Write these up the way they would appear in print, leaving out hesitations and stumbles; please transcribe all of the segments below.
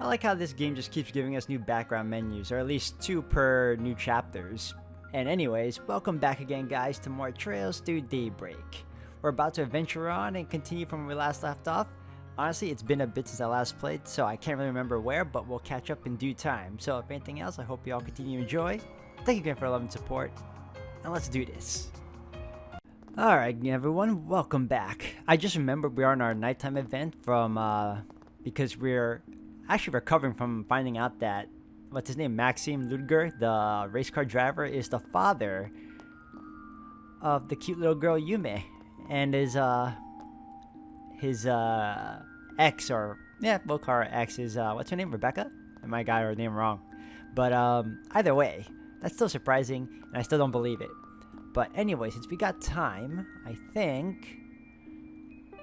I like how this game just keeps giving us new background menus, or at least 2 per new chapters. And anyways, welcome back again guys to more Trails Through Daybreak. We're about to adventure on and continue from where we last left off. Honestly, it's been a bit since I last played, so I can't really remember where, but we'll catch up in due time. So if anything else, I hope you all continue to enjoy. Thank you again for your love and support, and let's do this. Alright everyone, welcome back. I just remembered we are on our nighttime event from, because we're actually recovering from finding out that, what's his name, Maxim Ludger, the race car driver, is the father of the cute little girl Yume, and his ex, or yeah, we'll call her ex, is what's her name, Rebecca? I might got her name wrong, but either way, that's still surprising, and I still don't believe it. But anyway, since we got time, I think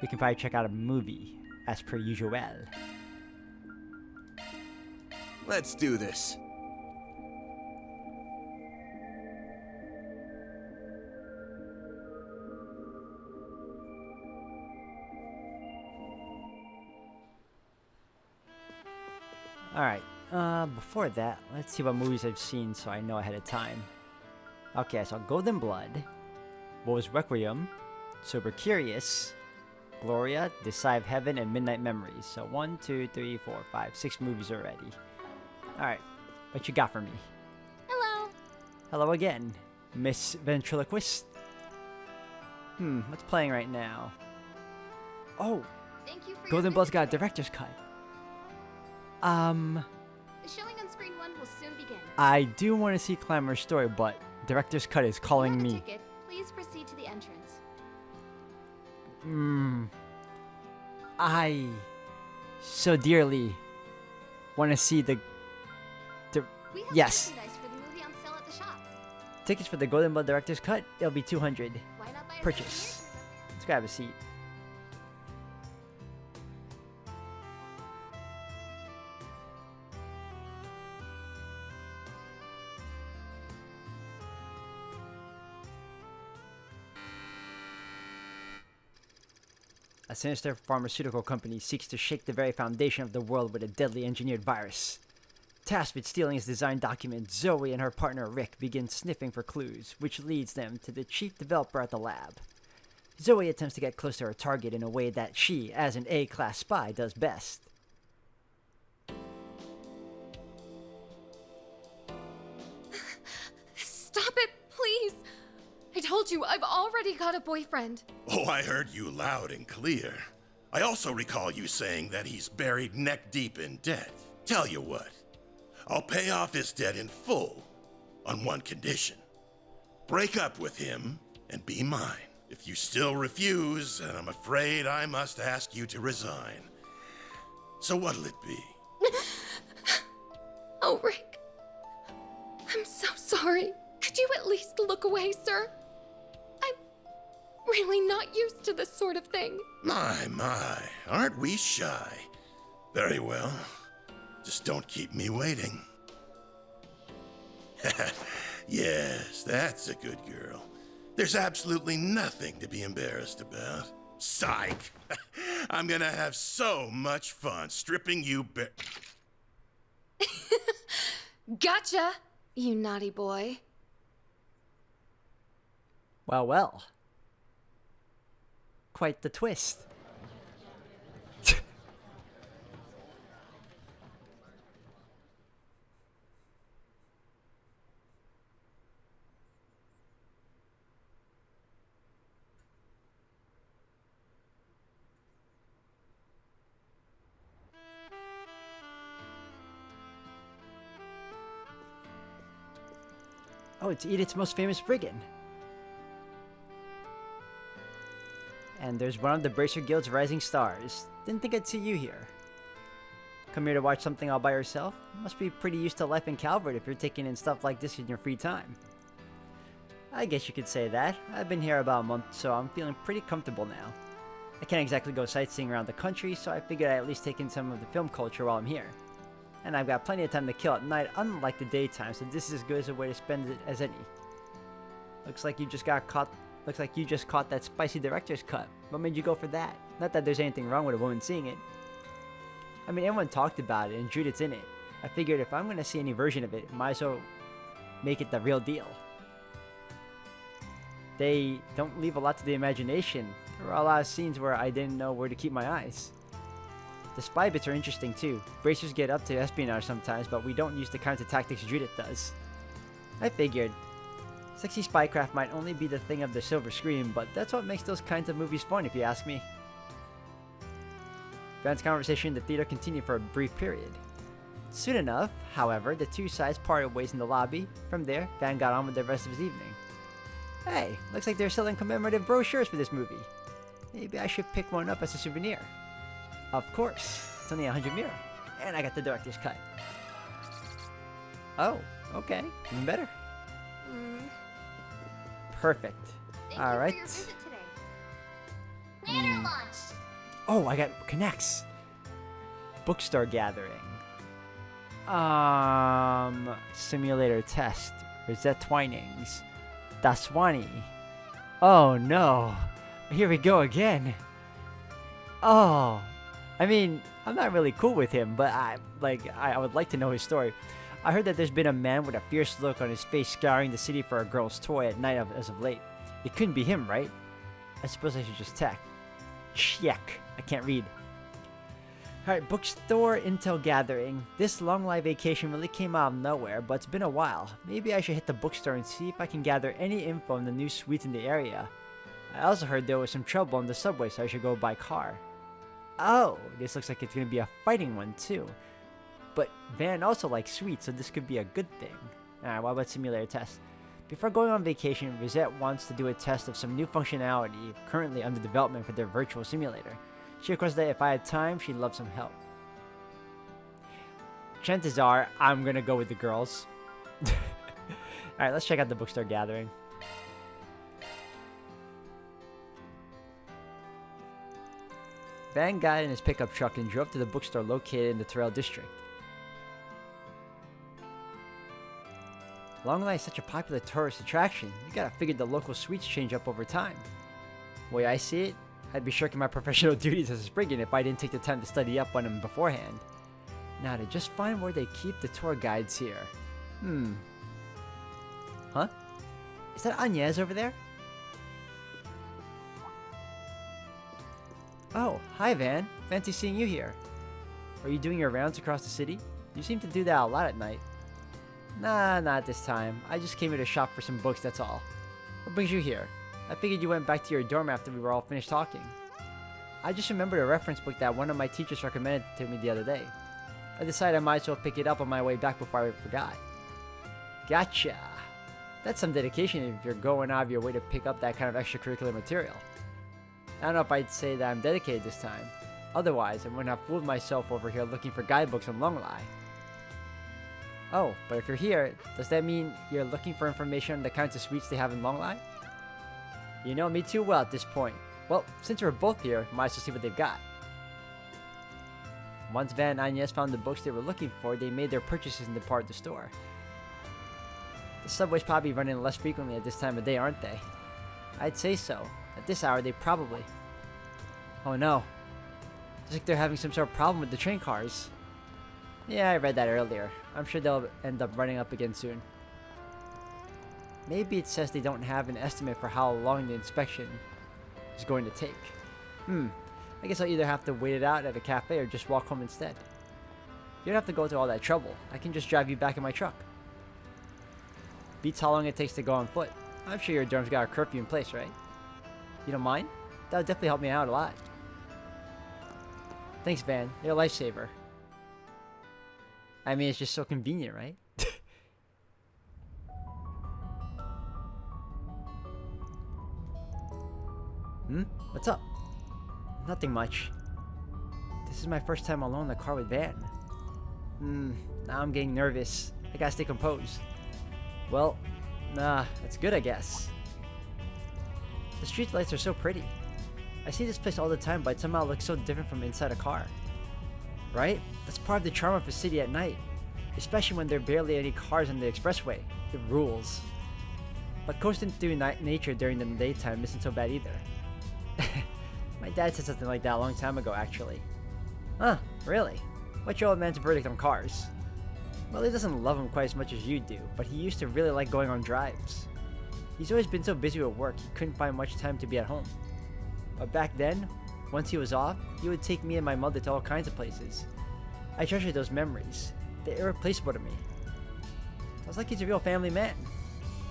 we can probably check out a movie as per usual. Let's do this. Alright, before that, let's see what movies I've seen so I know ahead of time. Okay, so Golden Blood, what was Requiem, Sober Curious, Gloria, This Side of Heaven, and Midnight Memories. So 1, 2, 3, 4, 5, 6 movies already. Alright, what you got for me? Hello. Hello again, Miss Ventriloquist. What's playing right now? Oh, Thank you for Golden your Blood's got a visit. director's cut. The showing on screen 1 will soon begin. I do want to see Clamor's story, but director's cut is calling If you me. have a ticket, please proceed to the entrance. I so dearly want to see the We have yes. merchandise for the movie on sale at the shop. Tickets for the Golden Blood director's cut. It'll be 200. Why not buy a Purchase. Let's grab a seat. A sinister pharmaceutical company seeks to shake the very foundation of the world with a deadly engineered virus. Tasked with stealing his design document, Zoe and her partner Rick begin sniffing for clues, which leads them to the chief developer at the lab. Zoe attempts to get close to her target in a way that she, as an A-class spy, does best. Stop it, please! I told you, I've already got a boyfriend. Oh, I heard you loud and clear. I also recall you saying that he's buried neck deep in debt. Tell you what, I'll pay off his debt in full on one condition. Break up with him and be mine. If you still refuse, then I'm afraid I must ask you to resign. So what'll it be? Oh, Rick. I'm so sorry. Could you at least look away, sir? I'm really not used to this sort of thing. My, aren't we shy? Very well. Just don't keep me waiting. Yes, that's a good girl. There's absolutely nothing to be embarrassed about. Psych! I'm gonna have so much fun stripping you bare. Gotcha, you naughty boy. Well, well. Quite the twist. Oh, it's Edith's most famous brigand. And there's one of the Bracer Guild's rising stars. Didn't think I'd see you here. Come here to watch something all by yourself? Must be pretty used to life in Calvert if you're taking in stuff like this in your free time. I guess you could say that. I've been here about a month, so I'm feeling pretty comfortable now. I can't exactly go sightseeing around the country, so I figured I'd at least take in some of the film culture while I'm here. And I've got plenty of time to kill at night, unlike the daytime, so this is as good as a way to spend it as any. Looks like you just caught that spicy director's cut. What made you go for that? Not that there's anything wrong with a woman seeing it. I mean, everyone talked about it and Judith's in it. I figured if I'm gonna see any version of it, might as well make it the real deal. They don't leave a lot to the imagination. There were a lot of scenes where I didn't know where to keep my eyes. The spy bits are interesting too. Bracers get up to espionage sometimes, but we don't use the kinds of tactics Judith does. I figured. Sexy spycraft might only be the thing of the silver screen, but that's what makes those kinds of movies fun if you ask me. Van's conversation in the theater continued for a brief period. Soon enough, however, the two sides parted ways in the lobby. From there, Van got on with the rest of his evening. Hey, looks like they're selling commemorative brochures for this movie. Maybe I should pick one up as a souvenir. Of course, it's only 100 mira, and I got the director's cut. Oh, okay, even better. Perfect. Thank All you right. for your visit today. Later lunch. Oh, I got connects. Bookstore gathering. Simulator test. Rosette Twinings. Daswani. Oh no. Here we go again. Oh. I mean, I'm not really cool with him, but I would like to know his story. I heard that there's been a man with a fierce look on his face scouring the city for a girl's toy at night as of late. It couldn't be him, right? I suppose I should just check. I can't read. Alright, bookstore intel gathering. This long live vacation really came out of nowhere, but it's been a while. Maybe I should hit the bookstore and see if I can gather any info on the new suites in the area. I also heard there was some trouble on the subway, so I should go by car. Oh, this looks like it's going to be a fighting one too. But Van also likes sweets, so this could be a good thing. Alright, what about simulator test? Before going on vacation, Rosette wants to do a test of some new functionality currently under development for their virtual simulator. She requested that if I had time, she'd love some help. Chances are, I'm gonna go with the girls. Alright, let's check out the bookstore gathering. Van got in his pickup truck and drove to the bookstore located in the Terrell district. Long Life is such a popular tourist attraction. You gotta figure the local suites change up over time. The way I see it, I'd be shirking my professional duties as a brigand if I didn't take the time to study up on them beforehand. Now to just find where they keep the tour guides here. Huh? Is that Agnes over there? Oh, hi Van. Fancy seeing you here. Are you doing your rounds across the city? You seem to do that a lot at night. Nah, not this time. I just came here to shop for some books, that's all. What brings you here? I figured you went back to your dorm after we were all finished talking. I just remembered a reference book that one of my teachers recommended to me the other day. I decided I might as well pick it up on my way back before I forgot. Gotcha. That's some dedication if you're going out of your way to pick up that kind of extracurricular material. I don't know if I'd say that I'm dedicated this time. Otherwise, I wouldn't have fooled myself over here looking for guidebooks on Longlai. Oh, but if you're here, does that mean you're looking for information on the kinds of suites they have in Longlai? You know me too well at this point. Well, since we're both here, might as well see what they've got. Once Van and Agnes found the books they were looking for, they made their purchases and departed the store. The subway's probably running less frequently at this time of day, aren't they? I'd say so. At this hour, they probably... Oh no. Looks like they're having some sort of problem with the train cars. Yeah, I read that earlier. I'm sure they'll end up running up again soon. Maybe it says they don't have an estimate for how long the inspection is going to take. I guess I'll either have to wait it out at a cafe or just walk home instead. You don't have to go to all that trouble. I can just drive you back in my truck. Beats how long it takes to go on foot. I'm sure your dorm's got a curfew in place, right? You don't mind? That would definitely help me out a lot. Thanks, Van. You're a lifesaver. I mean, it's just so convenient, right? What's up? Nothing much. This is my first time alone in the car with Van. Now I'm getting nervous. I gotta stay composed. Well, that's good, I guess. The street lights are so pretty. I see this place all the time, but it somehow looks so different from inside a car. Right? That's part of the charm of a city at night. Especially when there are barely any cars on the expressway. It rules. But coasting through nature during the daytime isn't so bad either. My dad said something like that a long time ago, actually. Huh, really? What's your old man's verdict on cars? Well, he doesn't love them quite as much as you do, but he used to really like going on drives. He's always been so busy with work, he couldn't find much time to be at home. But back then, once he was off, he would take me and my mother to all kinds of places. I treasure those memories. They're irreplaceable to me. Sounds like he's a real family man.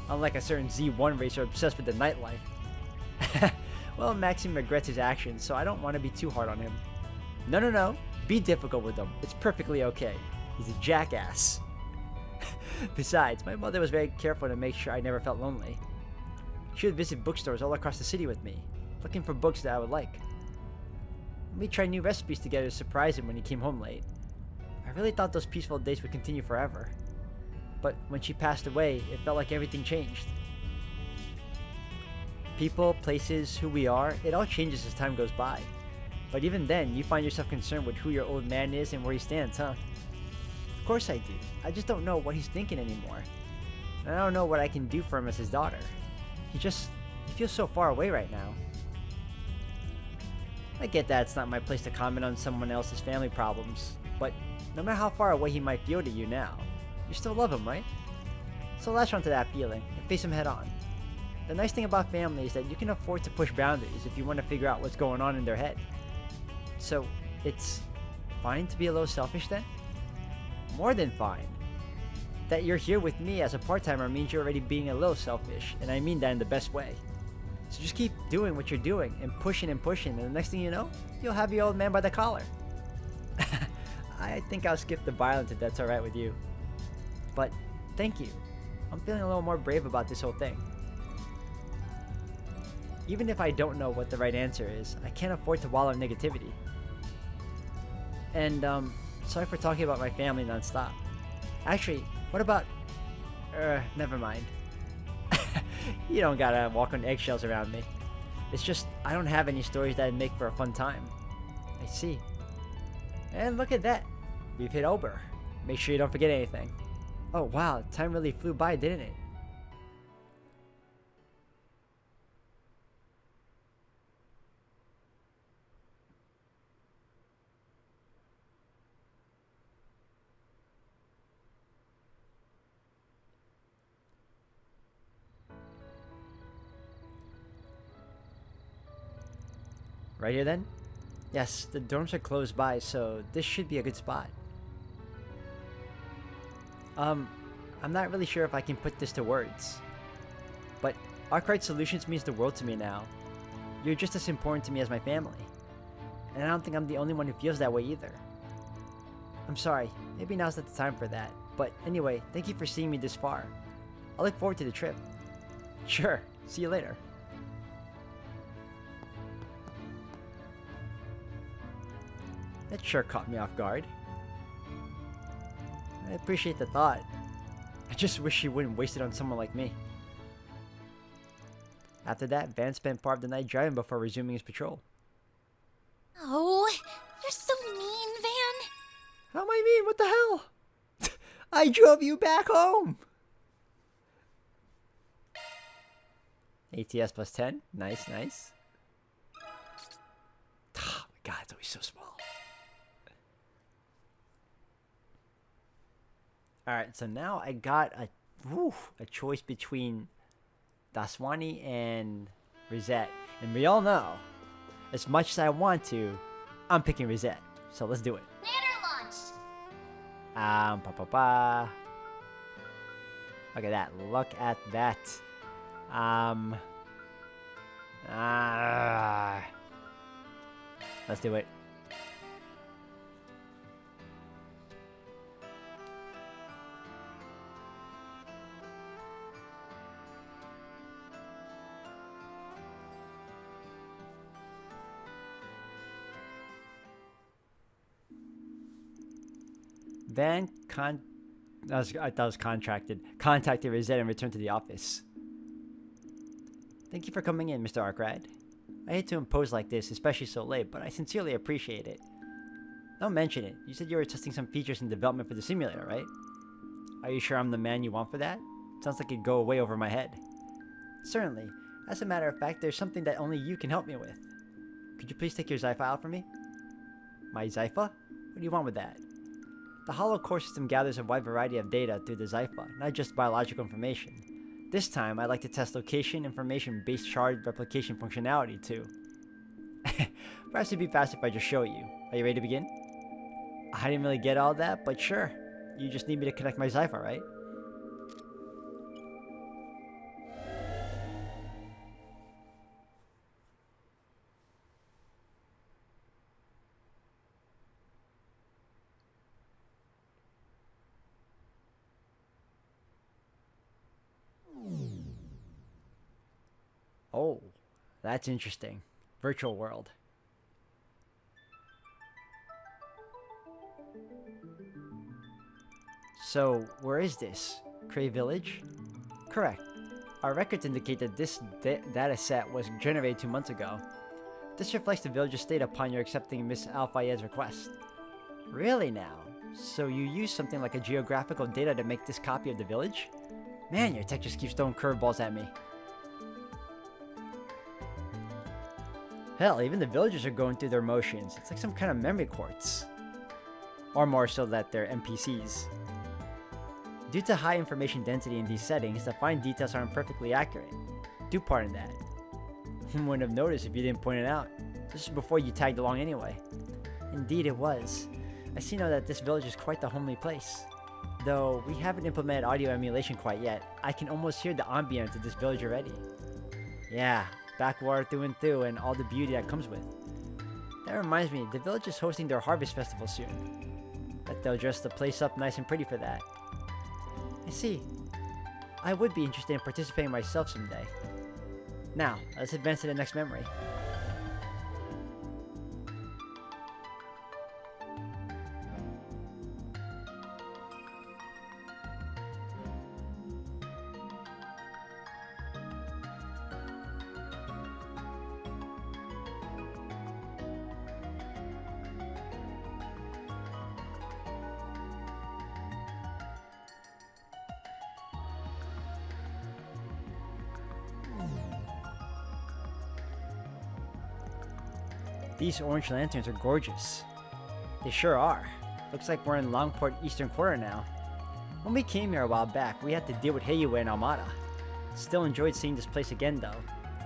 Unlike a certain Z1 racer obsessed with the nightlife. Well, Maxim regrets his actions, so I don't want to be too hard on him. No. Be difficult with him. It's perfectly okay. He's a jackass. Besides, my mother was very careful to make sure I never felt lonely. She would visit bookstores all across the city with me, looking for books that I would like. We'd try new recipes together to surprise him when he came home late. I really thought those peaceful days would continue forever. But when she passed away, it felt like everything changed. People, places, who we are, it all changes as time goes by. But even then, you find yourself concerned with who your old man is and where he stands, huh? Of course I do. I just don't know what he's thinking anymore. And I don't know what I can do for him as his daughter. He feels so far away right now. I get that it's not my place to comment on someone else's family problems, but no matter how far away he might feel to you now, you still love him, right? So latch onto that feeling and face him head on. The nice thing about family is that you can afford to push boundaries if you want to figure out what's going on in their head. So, it's fine to be a little selfish then? More than fine. That you're here with me as a part-timer means you're already being a little selfish, and I mean that in the best way. So just keep doing what you're doing, and pushing, and the next thing you know, you'll have your old man by the collar. I think I'll skip the violence if that's alright with you. But, thank you. I'm feeling a little more brave about this whole thing. Even if I don't know what the right answer is, I can't afford to wallow in negativity. And, sorry for talking about my family nonstop. Actually, what about... never mind. You don't gotta walk on eggshells around me. It's just, I don't have any stories that'd make for a fun time. I see. And look at that. We've hit Ober. Make sure you don't forget anything. Oh wow, time really flew by, didn't it? Right here then? Yes, the dorms are close by, so this should be a good spot. I'm not really sure if I can put this to words, but Arkwright Solutions means the world to me now. You're just as important to me as my family, and I don't think I'm the only one who feels that way either. I'm sorry, maybe now's not the time for that, but anyway, thank you for seeing me this far. I look forward to the trip. Sure, see you later. That sure caught me off guard. I appreciate the thought. I just wish she wouldn't waste it on someone like me. After that, Van spent part of the night driving before resuming his patrol. Oh, you're so mean, Van. How am I mean? What the hell? I drove you back home! ATS plus 10. Nice, nice. Oh my god, it's always so small. Alright, so now I got a choice between Daswani and Rosette. And we all know, as much as I want to, I'm picking Rosette. So let's do it. Banner launch. Look at that. Look at that. Let's do it. Van I thought it was contracted. Contacted Rosette and returned to the office. Thank you for coming in, Mr. Arkwright. I hate to impose like this, especially so late, but I sincerely appreciate it. Don't mention it. You said you were testing some features in development for the simulator, right? Are you sure I'm the man you want for that? Sounds like it'd go way over my head. Certainly. As a matter of fact, there's something that only you can help me with. Could you please take your Zypha out for me? My Zypha? What do you want with that? The Hollow core system gathers a wide variety of data through the Zypha, not just biological information. This time, I'd like to test location information-based shard replication functionality too. Perhaps it'd be faster if I just show you. Are you ready to begin? I didn't really get all that, but sure. You just need me to connect my Zypha, right? Oh, that's interesting. Virtual world. So, where is this? Cray Village? Correct. Our records indicate that this data set was generated 2 months ago. This reflects the village's state upon your accepting Miss Al-Fayed's request. Really now? So you used something like a geographical data to make this copy of the village? Man, your tech just keeps throwing curveballs at me. Hell, even the villagers are going through their motions. It's like some kind of memory quartz. Or more so that they're NPCs. Due to high information density in these settings, the fine details aren't perfectly accurate. Do pardon that. Wouldn't have noticed if you didn't point it out. This is before you tagged along anyway. Indeed it was. I see now that this village is quite the homely place. Though we haven't implemented audio emulation quite yet, I can almost hear the ambience of this village already. Yeah, backwater through and through and all the beauty that comes with. That reminds me, the village is hosting their harvest festival soon. Bet they'll dress the place up nice and pretty for that. I see. I would be interested in participating myself someday. Now, let's advance to the next memory. These orange lanterns are gorgeous. They sure are. Looks like we're in Longport Eastern Quarter now. When we came here a while back, we had to deal with Heiue and Almada. Still enjoyed seeing this place again though.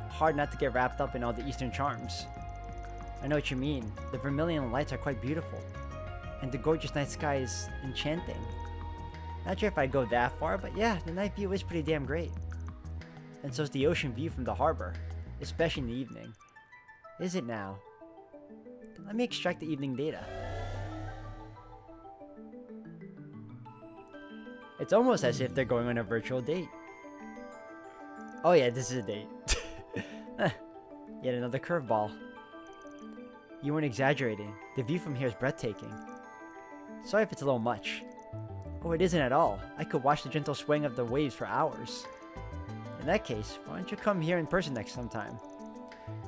Hard not to get wrapped up in all the Eastern charms. I know what you mean. The vermilion lights are quite beautiful. And the gorgeous night sky is enchanting. Not sure if I'd go that far, but yeah, the night view is pretty damn great. And so's the ocean view from the harbor, especially in the evening. Is it now? Let me extract the evening data. It's almost as if they're going on a virtual date. Oh yeah, this is a date. Yet another curveball. You weren't exaggerating. The view from here is breathtaking. Sorry if it's a little much. Oh, it isn't at all. I could watch the gentle swaying of the waves for hours. In that case, why don't you come here in person next sometime?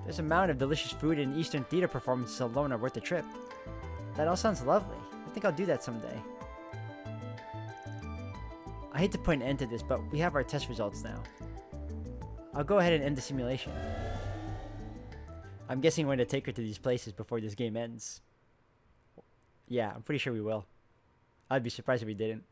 There's a mountain of delicious food and Eastern theater performances alone are worth the trip. That all sounds lovely. I think I'll do that someday. I hate to put an end to this, but we have our test results now. I'll go ahead and end the simulation. I'm guessing we're going to take her to these places before this game ends. Yeah, I'm pretty sure we will. I'd be surprised if we didn't.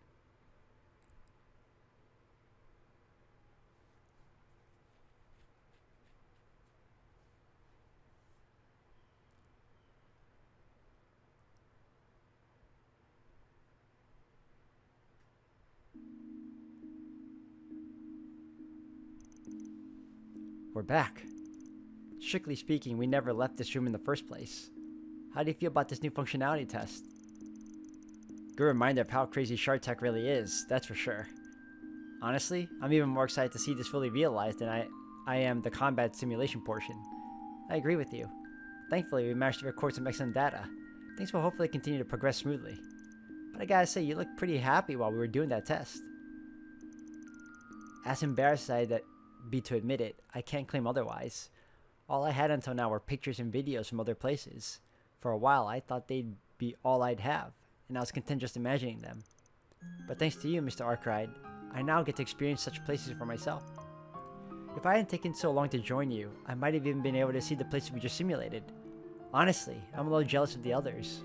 We're back. Strictly speaking, we never left this room in the first place. How do you feel about this new functionality test? Good reminder of how crazy shard tech really is, that's for sure. Honestly, I'm even more excited to see this fully realized than I am the combat simulation portion. I agree with you. Thankfully, we managed to record some excellent data. Things will hopefully continue to progress smoothly. But I gotta say, you looked pretty happy while we were doing that test. As embarrassed as I'd be to admit it, I can't claim otherwise. All I had until now were pictures and videos from other places. For a while, I thought they'd be all I'd have, and I was content just imagining them. But thanks to you, Mr. Arkride, I now get to experience such places for myself. If I hadn't taken so long to join you, I might have even been able to see the places we just simulated. Honestly, I'm a little jealous of the others.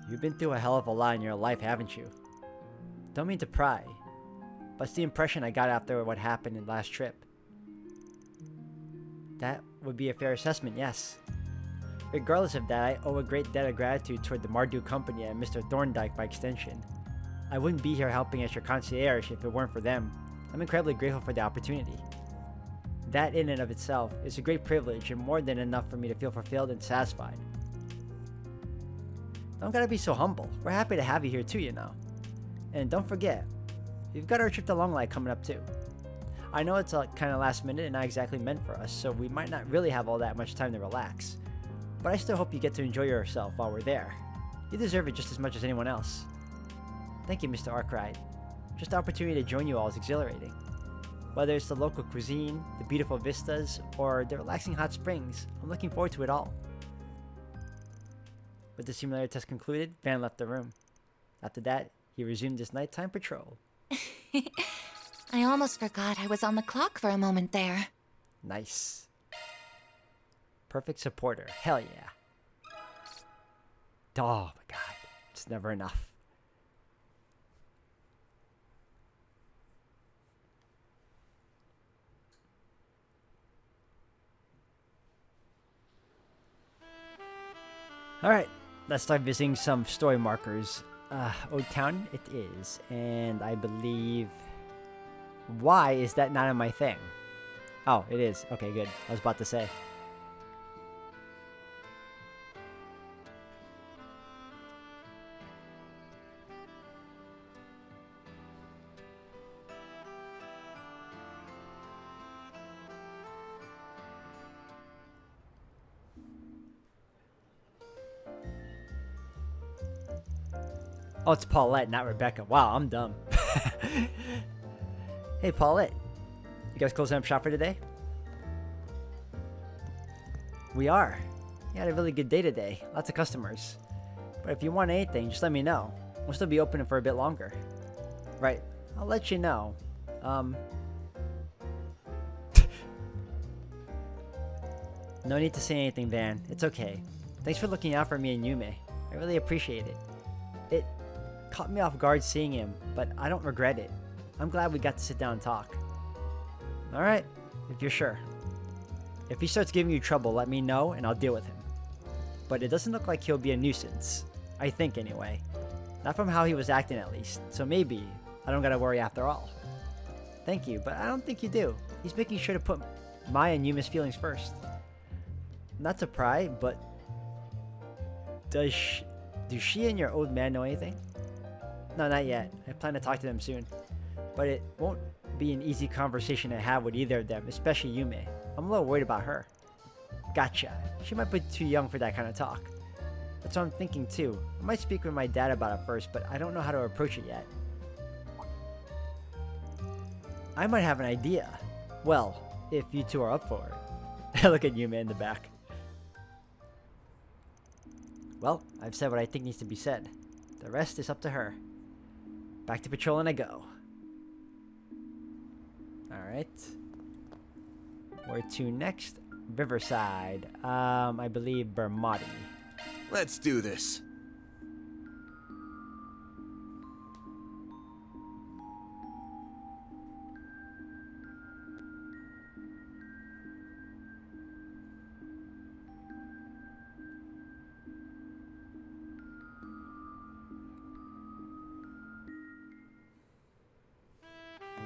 You've been through a hell of a lot in your life, haven't you? Don't mean to pry, but it's the impression I got after what happened in the last trip. That would be a fair assessment, yes. Regardless of that, I owe a great debt of gratitude toward the Mardu Company and Mr. Thorndyke by extension. I wouldn't be here helping as your concierge if it weren't for them. I'm incredibly grateful for the opportunity. That in and of itself is a great privilege and more than enough for me to feel fulfilled and satisfied. Don't gotta be so humble. We're happy to have you here too, you know. And don't forget, we've got our trip to Long Light coming up too. I know it's kind of last minute and not exactly meant for us, so we might not really have all that much time to relax. But I still hope you get to enjoy yourself while we're there. You deserve it just as much as anyone else. Thank you, Mr. Arkwright. Just the opportunity to join you all is exhilarating. Whether it's the local cuisine, the beautiful vistas, or the relaxing hot springs, I'm looking forward to it all. With the simulator test concluded, Van left the room. After that, he resumed his nighttime patrol. I almost forgot I was on the clock for a moment there. Nice. Perfect supporter. Hell yeah. Oh my god. It's never enough. Alright, let's start visiting some story markers. Old Town it is, and I believe... Why is that not in my thing? Oh, it is. Okay, good. I was about to say. Oh, it's Paulette, not Rebecca. Wow, I'm dumb. Hey, Paulette. You guys closing up shop for today? We are. We had a really good day today. Lots of customers. But if you want anything, just let me know. We'll still be open for a bit longer. Right. I'll let you know. No need to say anything, Van. It's okay. Thanks for looking out for me and Yume. I really appreciate it. It caught me off guard seeing him, but I don't regret it. I'm glad we got to sit down and talk. Alright, if you're sure. If he starts giving you trouble, let me know and I'll deal with him. But it doesn't look like he'll be a nuisance. I think anyway. Not from how he was acting at least. So maybe I don't gotta worry after all. Thank you, but I don't think you do. He's making sure to put my and Yuma's feelings first. Not to pry, but do she and your old man know anything? No, not yet. I plan to talk to them soon. But it won't be an easy conversation to have with either of them, especially Yume. I'm a little worried about her. Gotcha. She might be too young for that kind of talk. That's what I'm thinking too. I might speak with my dad about it first, but I don't know how to approach it yet. I might have an idea. Well, if you two are up for it. Look at Yume in the back. Well, I've said what I think needs to be said. The rest is up to her. Back to patrolling I go. Alright. Where to next? Riverside. I believe Bermati. Let's do this.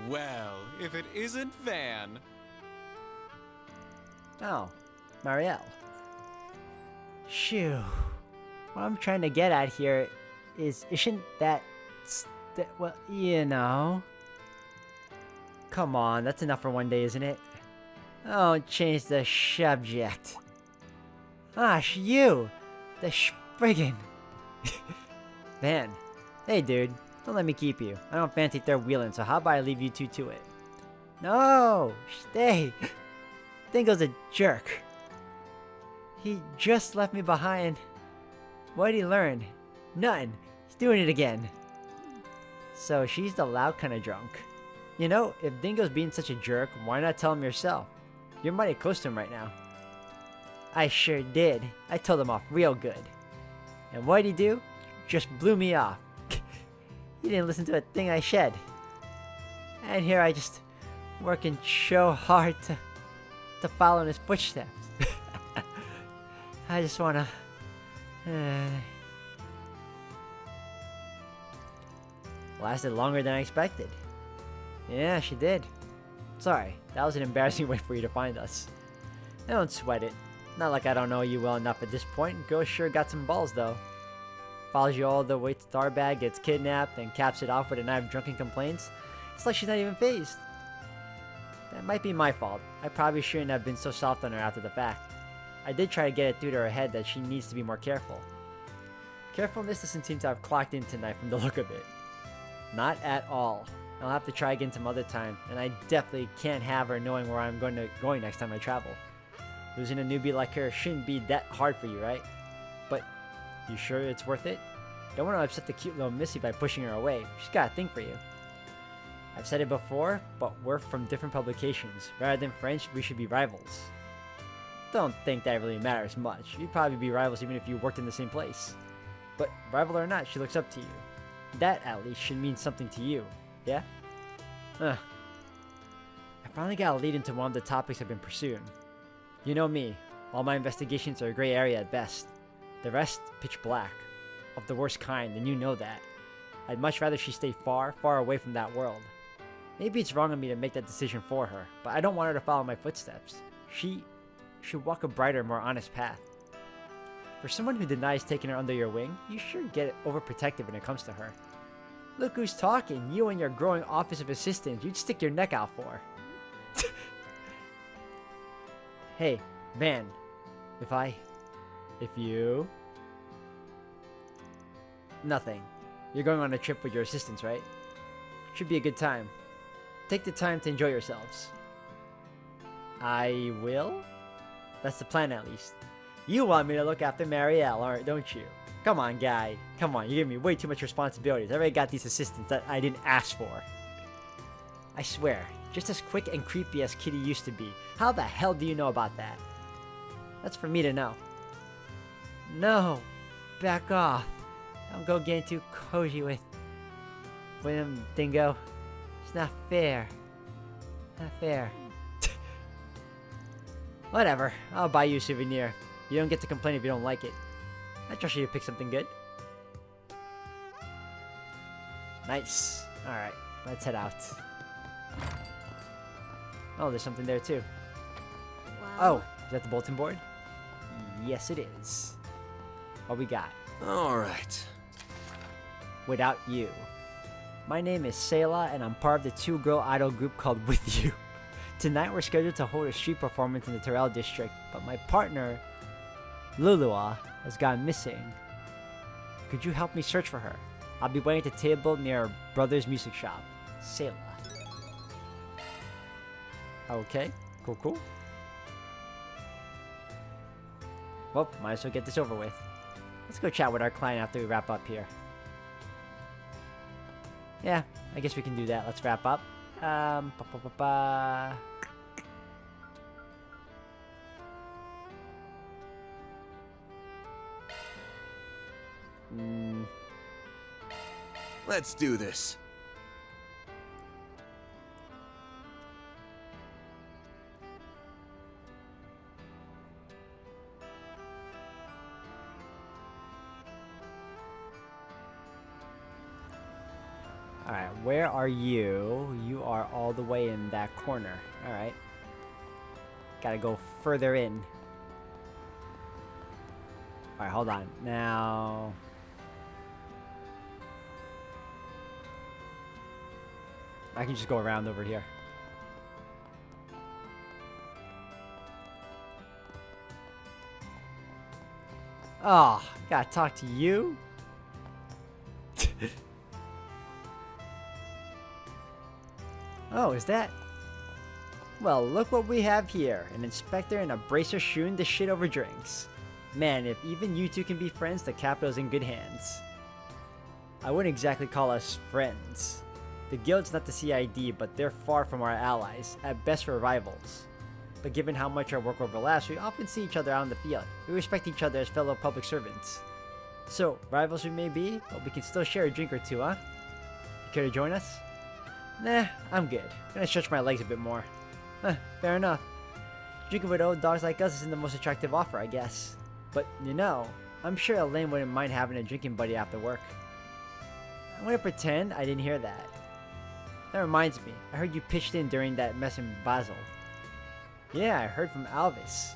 Well, if it isn't Van. Oh, Marielle. Shoo. What I'm trying to get at here is, isn't that, well, you know. Come on, that's enough for one day, isn't it? Oh, change the subject. Gosh, you! The friggin'. Van. Hey, dude. Don't let me keep you. I don't fancy third wheeling, so how about I leave you two to it? No! Stay! Dingo's a jerk. He just left me behind. What did he learn? None. He's doing it again. So she's the loud kind of drunk. You know, if Dingo's being such a jerk, why not tell him yourself? You're mighty close to him right now. I sure did. I told him off real good. And what'd he do? just blew me off. He didn't listen to a thing I said. And here I just working so hard to follow in his footsteps. I just wanna... Lasted longer than I expected. Yeah, she did. Sorry, that was an embarrassing way for you to find us. Don't sweat it. Not like I don't know you well enough at this point. Girl sure got some balls though. Follows you all the way to Starbag, gets kidnapped, and caps it off with a night of drunken complaints. It's like she's not even fazed. That might be my fault. I probably shouldn't have been so soft on her after the fact. I did try to get it through to her head that she needs to be more careful. Carefulness doesn't seem to have clocked in tonight from the look of it. Not at all. I'll have to try again some other time, and I definitely can't have her knowing where I'm going next time I travel. Losing a newbie like her shouldn't be that hard for you, right? But you sure it's worth it? Don't want to upset the cute little Missy by pushing her away. She's got a thing for you. I've said it before, but we're from different publications. Rather than friends, we should be rivals. Don't think that really matters much. You'd probably be rivals even if you worked in the same place. But rival or not, she looks up to you. That, at least, should mean something to you. Yeah? I finally got a lead into one of the topics I've been pursuing. You know me. All my investigations are a gray area at best. The rest, pitch black. Of the worst kind, and you know that. I'd much rather she stay far, far away from that world. Maybe it's wrong of me to make that decision for her, but I don't want her to follow my footsteps. She should walk a brighter, more honest path. For someone who denies taking her under your wing, you sure get overprotective when it comes to her. Look who's talking, you and your growing office of assistants you'd stick your neck out for. Hey, Van, if you... Nothing. You're going on a trip with your assistants, right? Should be a good time. Take the time to enjoy yourselves. I will? That's the plan, at least. You want me to look after Marielle, don't you? Come on, guy. Come on, you give me way too much responsibilities. I already got these assistants that I didn't ask for. I swear, just as quick and creepy as Kitty used to be. How the hell do you know about that? That's for me to know. No. Back off. Don't go getting too cozy with him, Dingo. It's not fair. Not fair. Whatever. I'll buy you a souvenir. You don't get to complain if you don't like it. I trust you to pick something good. Nice. Alright, let's head out. Oh, there's something there too. Oh, is that the bulletin board? Yes, it is. What we got? Alright. Without you. My name is Selah, and I'm part of the two-girl idol group called With You. Tonight we're scheduled to hold a street performance in the Terrell district, but my partner, Lulua, has gone missing. Could you help me search for her? I'll be waiting at the table near our brother's music shop. Selah. Okay, cool. Well, might as well get this over with. Let's go chat with our client after we wrap up here. Yeah, I guess we can do that. Let's wrap up. Let's do this. Alright, where are you? You are all the way in that corner. Alright. Gotta go further in. Alright, hold on. Now... I can just go around over here. Oh, gotta talk to you? Oh, is that? Well, look what we have here. An inspector and a bracer shooting the shit over drinks. Man, if even you two can be friends, the capital's in good hands. I wouldn't exactly call us friends. The guild's not the CID, but they're far from our allies. At best, we're rivals. But given how much our work overlaps, we often see each other out in the field. We respect each other as fellow public servants. So, rivals we may be, but we can still share a drink or two, huh? You care to join us? Nah, I'm good. Gonna stretch my legs a bit more. Huh, fair enough. Drinking with old dogs like us isn't the most attractive offer, I guess. But, you know, I'm sure Elaine wouldn't mind having a drinking buddy after work. I'm gonna pretend I didn't hear that. That reminds me, I heard you pitched in during that mess in Basel. Yeah, I heard from Alvis.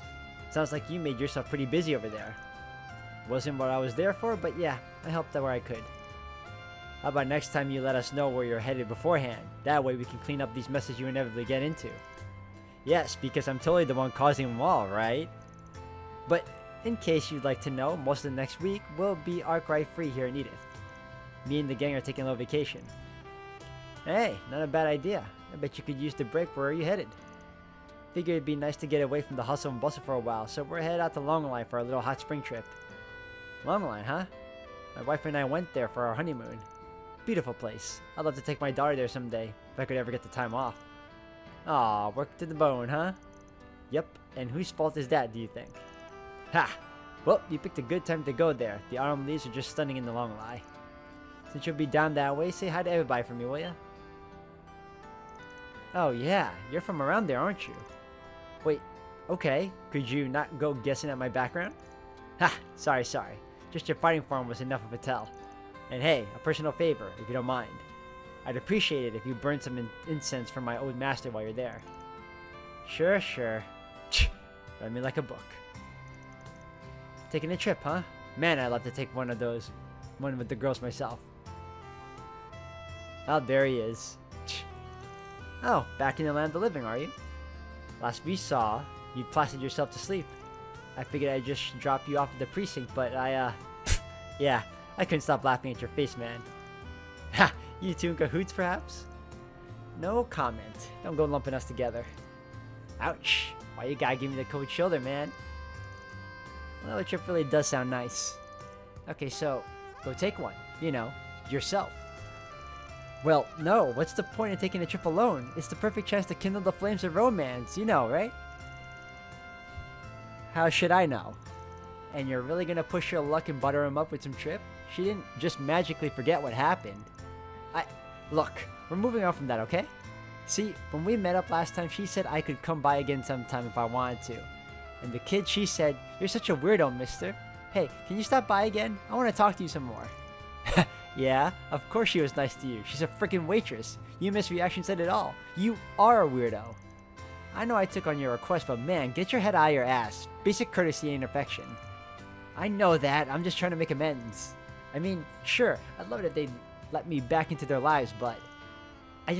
Sounds like you made yourself pretty busy over there. Wasn't what I was there for, but yeah, I helped out where I could. How about next time you let us know where you're headed beforehand? That way we can clean up these messes you inevitably get into. Yes, because I'm totally the one causing them all, right? But in case you'd like to know, most of the next week will be Arkwright free here in Edith. Me and the gang are taking a little vacation. Hey, not a bad idea. I bet you could use the break. Where are you headed? Figured it'd be nice to get away from the hustle and bustle for a while, so we're headed out to Longline for our little hot spring trip. Longline, huh? My wife and I went there for our honeymoon. Beautiful place. I'd love to take my daughter there someday, if I could ever get the time off. Aw, work to the bone, huh? Yep, and whose fault is that, do you think? Ha! Well, you picked a good time to go there. The autumn leaves are just stunning in the Longline. Since you'll be down that way, say hi to everybody for me, will ya? Oh yeah, you're from around there, aren't you? Wait, okay, could you not go guessing at my background? Ha, sorry. Just your fighting form was enough of a tell. And hey, a personal favor, if you don't mind. I'd appreciate it if you burned some incense for my old master while you're there. Sure. Read me like a book. Taking a trip, huh? Man, I'd love to take one with the girls myself. Oh, there he is. Oh, back in the land of the living, are you? Last we saw, you plastered yourself to sleep. I figured I'd just drop you off at the precinct, but yeah, I couldn't stop laughing at your face, man. Ha! You two in cahoots, perhaps? No comment. Don't go lumping us together. Ouch! Why you gotta give me the cold shoulder, man? Well, the trip really does sound nice. Okay, so, go take one. You know, yourself. Well, no, what's the point in taking a trip alone? It's the perfect chance to kindle the flames of romance, you know, right? How should I know? And you're really gonna push your luck and butter him up with some trip? She didn't just magically forget what happened. Look, we're moving on from that, okay? See, when we met up last time, she said I could come by again sometime if I wanted to. And the kid, she said, "You're such a weirdo, mister. Hey, can you stop by again? I want to talk to you some more." Yeah, of course she was nice to you. She's a freaking waitress. You missed reaction said it all. You are a weirdo. I know I took on your request, but man, get your head out of your ass. Basic courtesy ain't affection. I know that. I'm just trying to make amends. I mean, sure, I'd love it if they'd let me back into their lives, but I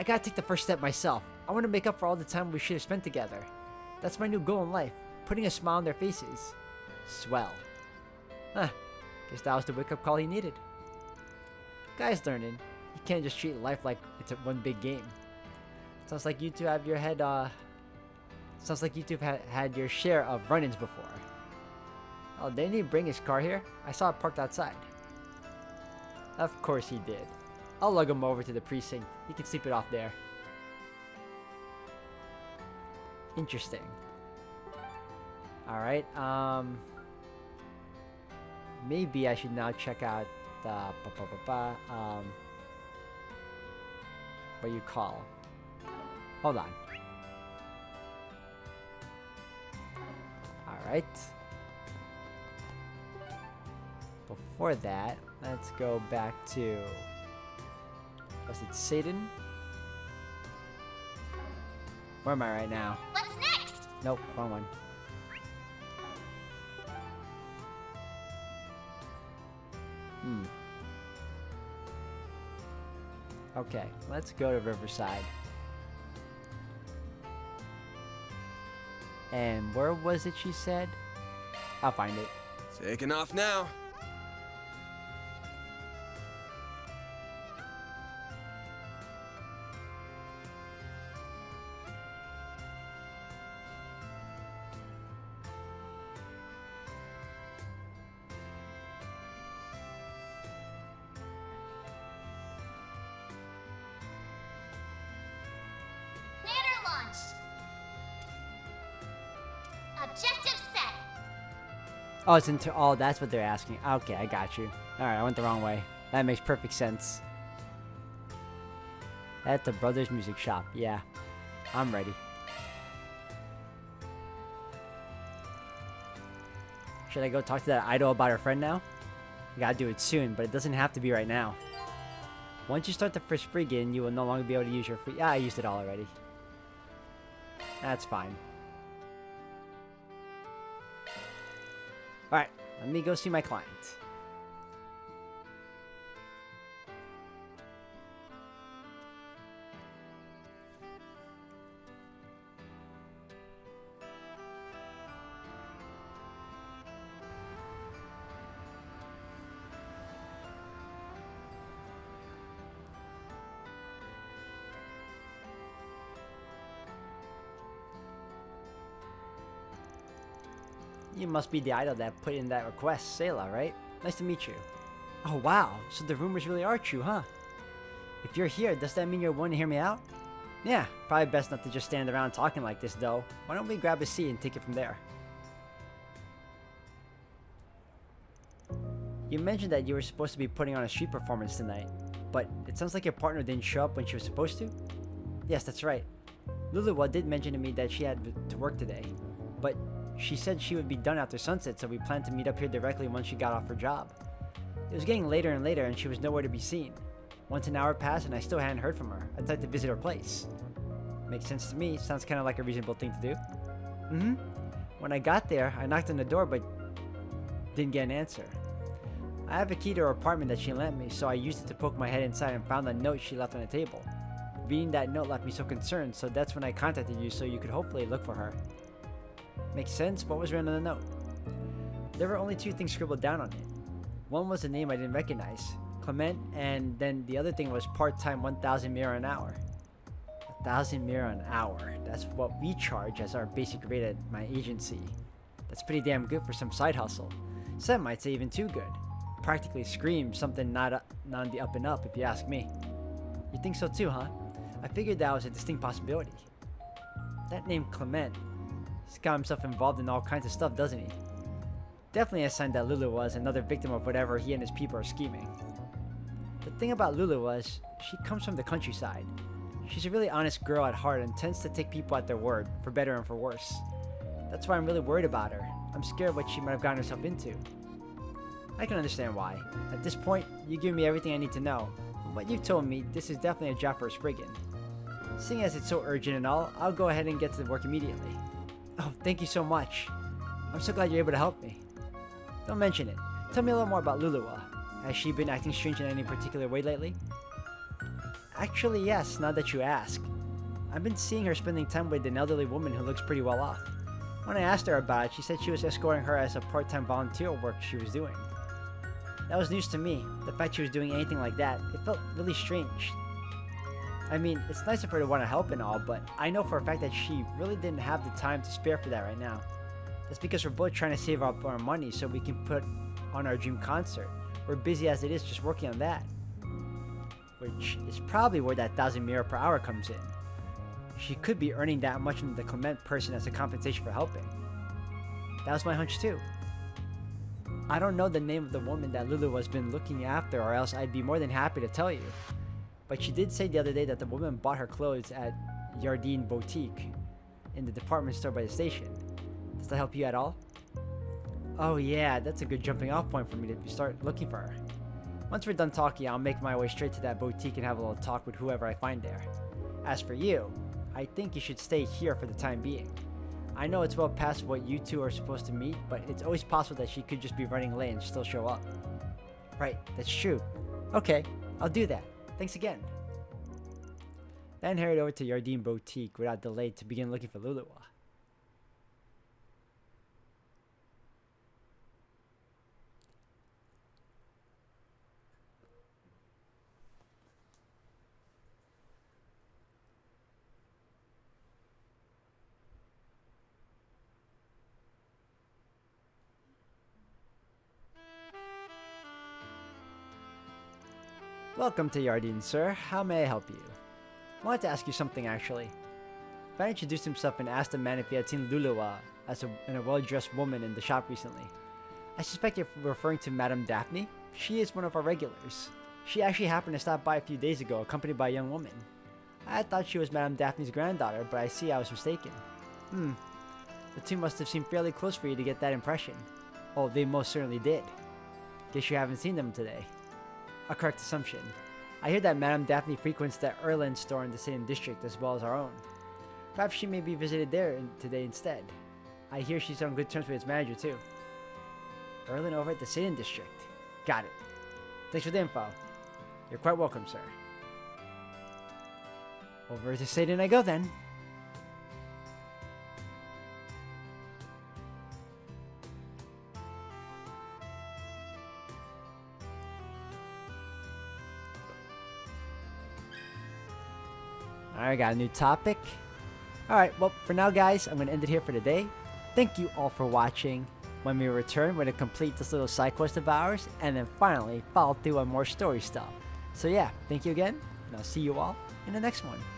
gotta take the first step myself. I want to make up for all the time we should have spent together. That's my new goal in life, putting a smile on their faces. Swell. Huh, guess that was the wake-up call he needed. Guy's learning. You can't just treat life like it's one big game. Sounds like you two have had your share of run-ins before. Oh, didn't he bring his car here? I saw it parked outside. Of course he did. I'll lug him over to the precinct. He can sleep it off there. Interesting. Alright, maybe I should now check out the what you call. Hold on. Alright. Before that, let's go back to, was it Satan? Where am I right now? What's next? Nope, wrong one. Okay, let's go to Riverside. And where was it she said? I'll find it. Taking off now. Planner launch. Objective set. Oh, it's into. Oh, that's what they're asking. Okay, I got you. All right, I went the wrong way. That makes perfect sense. At the Brothers Music Shop. Yeah, I'm ready. Should I go talk to that idol about her friend now? I gotta do it soon, but it doesn't have to be right now. Once you start the first friggin', you will no longer be able to use your free. Ah, I used it all already. That's fine. Alright, let me go see my client. You must be the idol that put in that request, Sayla, right? Nice to meet you. Oh wow, so the rumors really are true, huh? If you're here, does that mean you're willing to hear me out? Yeah, probably best not to just stand around talking like this though. Why don't we grab a seat and take it from there? You mentioned that you were supposed to be putting on a street performance tonight, but it sounds like your partner didn't show up when she was supposed to? Yes, that's right. Luluwa did mention to me that she had to work today, but she said she would be done after sunset, so we planned to meet up here directly once she got off her job. It was getting later and later, and she was nowhere to be seen. Once an hour passed, and I still hadn't heard from her. I decided to visit her place. Makes sense to me. Sounds kind of like a reasonable thing to do. When I got there, I knocked on the door, but didn't get an answer. I have a key to her apartment that she lent me, so I used it to poke my head inside and found a note she left on the table. Reading that note left me so concerned, so that's when I contacted you so you could hopefully look for her. Makes sense. What was written on the note? There were only two things scribbled down on it. One was a name I didn't recognize, Clement, and then the other thing was part-time 1,000 mira an hour. 1,000 mira an hour. That's what we charge as our basic rate at my agency. That's pretty damn good for some side hustle. Some might say even too good. Practically screams something not on the up and up if you ask me. You think so too, huh? I figured that was a distinct possibility. That name Clement. He's got himself involved in all kinds of stuff, doesn't he? Definitely a sign that Lulu was another victim of whatever he and his people are scheming. The thing about Lulu was, she comes from the countryside. She's a really honest girl at heart and tends to take people at their word, for better and for worse. That's why I'm really worried about her. I'm scared what she might have gotten herself into. I can understand why. At this point, you give me everything I need to know. From what you've told me, this is definitely a job for a Spriggan. Seeing as it's so urgent and all, I'll go ahead and get to work immediately. Oh, thank you so much. I'm so glad you're able to help me. Don't mention it. Tell me a little more about Luluwa. Has she been acting strange in any particular way lately? Actually, yes, now that you ask. I've been seeing her spending time with an elderly woman who looks pretty well off. When I asked her about it, she said she was escorting her as a part-time volunteer work she was doing. That was news to me. The fact she was doing anything like that, it felt really strange. I mean, it's nice of her to want to help and all, but I know for a fact that she really didn't have the time to spare for that right now. That's because we're both trying to save up our money so we can put on our dream concert. We're busy as it is just working on that. Which is probably where that 1,000 mira per hour comes in. She could be earning that much from the Clement person as a compensation for helping. That was my hunch too. I don't know the name of the woman that Lulu has been looking after, or else I'd be more than happy to tell you. But she did say the other day that the woman bought her clothes at Yardine Boutique in the department store by the station. Does that help you at all? Oh yeah, that's a good jumping off point for me to start looking for her. Once we're done talking, I'll make my way straight to that boutique and have a little talk with whoever I find there. As for you, I think you should stay here for the time being. I know it's well past what you two are supposed to meet, but it's always possible that she could just be running late and still show up. Right, that's true. Okay, I'll do that. Thanks again. Then hurried over to Yardine Boutique without delay to begin looking for Luluwa. Welcome to Yardine, sir. How may I help you? I wanted to ask you something, actually. Van introduced himself and asked the man if he had seen Luluwa and a well-dressed woman in the shop recently. I suspect you're referring to Madame Daphne. She is one of our regulars. She actually happened to stop by a few days ago, accompanied by a young woman. I thought she was Madame Daphne's granddaughter, but I see I was mistaken. The two must have seemed fairly close for you to get that impression. Oh, they most certainly did. Guess you haven't seen them today. A correct assumption. I hear that Madame Daphne frequents the Erland store in the City District as well as our own. Perhaps she may be visited there today instead. I hear she's on good terms with its manager too. Erland over at the City District. Got it. Thanks for the info. You're quite welcome, sir. Over to Satan I go then. Alright, got a new topic. Alright, well, for now, guys, I'm going to end it here for today. Thank you all for watching. When we return, we're going to complete this little side quest of ours, and then finally follow through on more story stuff. So yeah, thank you again, and I'll see you all in the next one.